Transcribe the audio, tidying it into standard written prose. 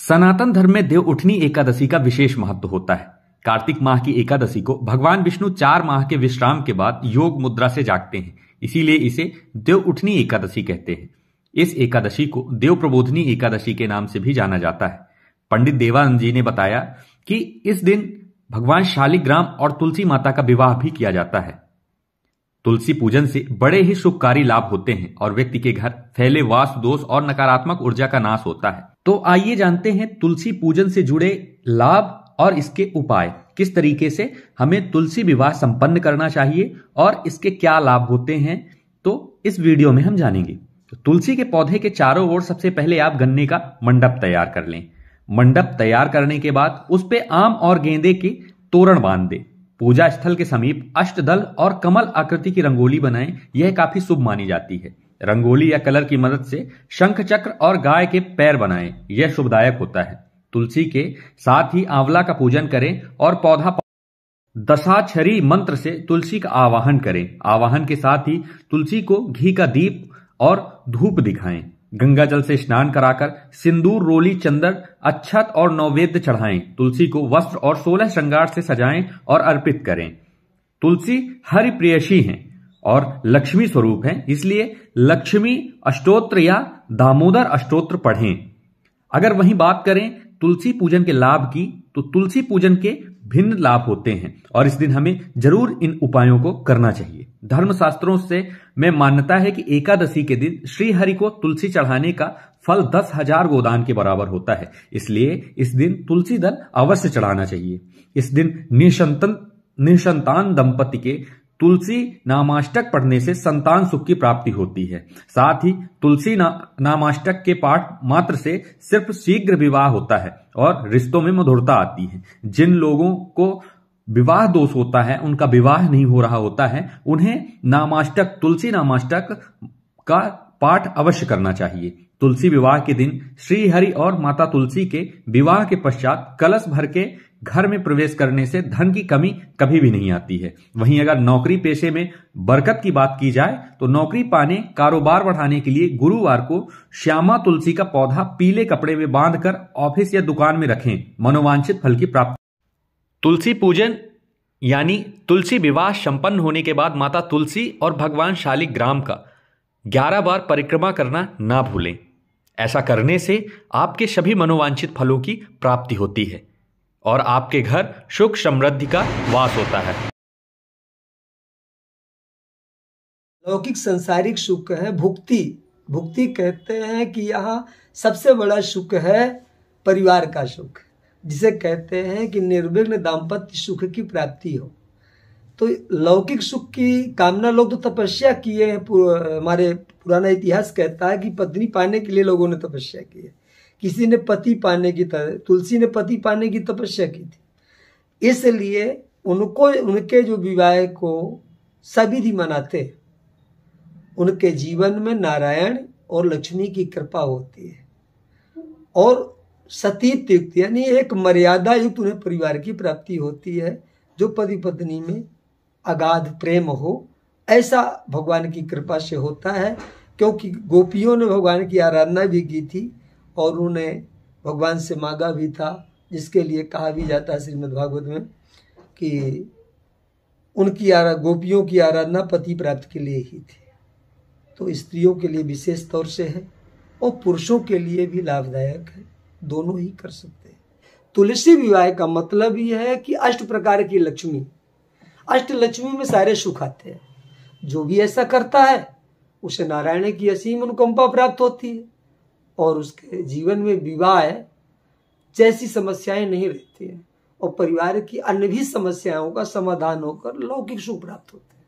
सनातन धर्म में देवउठनी एकादशी का विशेष महत्व होता है। कार्तिक माह की एकादशी को भगवान विष्णु 4 माह के विश्राम के बाद योग मुद्रा से जागते हैं, इसीलिए इसे देवउठनी एकादशी कहते हैं। इस एकादशी को देव प्रबोधनी एकादशी के नाम से भी जाना जाता है। पंडित देवानंद जी ने बताया कि इस दिन भगवान शालिग्राम और तुलसी माता का विवाह भी किया जाता है। तुलसी पूजन से बड़े ही शुभकारी लाभ होते हैं और व्यक्ति के घर फैले वास्तु दोष और नकारात्मक ऊर्जा का नाश होता है। तो आइए जानते हैं तुलसी पूजन से जुड़े लाभ और इसके उपाय। किस तरीके से हमें तुलसी विवाह संपन्न करना चाहिए और इसके क्या लाभ होते हैं, तो इस वीडियो में हम जानेंगे। तो तुलसी के पौधे के चारों ओर सबसे पहले आप गन्ने का मंडप तैयार कर लें। मंडप तैयार करने के बाद उस पे आम और गेंदे के तोरण बांध दें। पूजा स्थल के समीप अष्टदल और कमल आकृति की रंगोली बनाएं, यह काफी शुभ मानी जाती है। रंगोली या कलर की मदद से शंख चक्र और गाय के पैर बनाएं, यह शुभदायक होता है। तुलसी के साथ ही आंवला का पूजन करें और पौधा दशाक्षरी मंत्र से तुलसी का आवाहन करें। आवाहन के साथ ही तुलसी को घी का दीप और धूप दिखाएं। गंगा जल से स्नान कराकर सिंदूर, रोली, चंदन, अक्षत और नैवेद्य चढ़ाएं। तुलसी को वस्त्र और 16 श्रृंगार से सजाएं और अर्पित करें। तुलसी हरि प्रेयसी हैं और लक्ष्मी स्वरूप हैं, इसलिए लक्ष्मी अष्टोत्र या दामोदर अष्टोत्र पढ़ें। अगर वहीं बात करें तुलसी पूजन के लाभ की, तो तुलसी पूजन के भिन्न लाभ होते हैं और इस दिन हमें जरूर इन उपायों को करना चाहिए। धर्मशास्त्रों से में मान्यता है कि एकादशी के दिन श्री हरि को तुलसी चढ़ाने का फल 10,000 गोदान के बराबर होता है, इसलिए इस दिन तुलसी दल अवश्य चढ़ाना चाहिए। इस दिन निसंतान दंपति के तुलसी नामाष्टक पढ़ने से संतान सुख की प्राप्ति होती है। साथ ही तुलसी नामाष्टक के पाठ मात्र से सिर्फ शीघ्र विवाह होता है और रिश्तों में मधुरता आती है। जिन लोगों को विवाह दोष होता है, उनका विवाह नहीं हो रहा होता है, उन्हें नामाष्टक, तुलसी नामाष्टक का पाठ अवश्य करना चाहिए। तुलसी विवाह के दिन श्री हरि और माता तुलसी के विवाह के पश्चात कलश भर के घर में प्रवेश करने से धन की कमी कभी भी नहीं आती है। वहीं अगर नौकरी पेशे में बरकत की बात की जाए, तो नौकरी पाने, कारोबार बढ़ाने के लिए गुरुवार को श्यामा तुलसी का पौधा पीले कपड़े में बांधकर ऑफिस या दुकान में रखें, मनोवांछित फल की प्राप्ति। तुलसी पूजन यानी तुलसी विवाह संपन्न होने के बाद माता तुलसी और भगवान शालिग्राम का 11 बार परिक्रमा करना ना भूलें। ऐसा करने से आपके सभी मनोवांछित फलों की प्राप्ति होती है और आपके घर सुख समृद्धि का वास होता है। लौकिक संसारिक सुख है भुक्ति। भुक्ति कहते हैं कि यहाँ सबसे बड़ा सुख है परिवार का सुख, जिसे कहते हैं कि निर्विघ्न दाम्पत्य सुख की प्राप्ति हो। तो लौकिक सुख की कामना लोग तो तपस्या किए हैं। हमारे पुराना इतिहास कहता है कि पत्नी पाने के लिए लोगों ने तपस्या की है। किसी ने पति पाने की, तुलसी ने पति पाने की तपस्या की थी, इसलिए उनको उनके जो विवाह को सविधि मनाते, उनके जीवन में नारायण और लक्ष्मी की कृपा होती है और सतीत्व युक्त यानी एक मर्यादा युक्त उन्हें परिवार की प्राप्ति होती है, जो पति पत्नी में अगाध प्रेम हो, ऐसा भगवान की कृपा से होता है। क्योंकि गोपियों ने भगवान की आराधना भी की थी और उन्हें भगवान से मांगा भी था, जिसके लिए कहा भी जाता है श्रीमद् भागवत में कि उनकी गोपियों की आराधना पति प्राप्त के लिए ही थी। तो स्त्रियों के लिए विशेष तौर से है और पुरुषों के लिए भी लाभदायक है, दोनों ही कर सकते हैं। तुलसी विवाह का मतलब यह है कि 8 प्रकार की लक्ष्मी, अष्टलक्ष्मी में सारे सुख आते हैं। जो भी ऐसा करता है उसे नारायण की असीम अनुकंपा प्राप्त होती है और उसके जीवन में विवाह जैसी समस्याएं नहीं रहती है और परिवार की अन्य भी समस्याओं का समाधान होकर लौकिक सुख प्राप्त होता है।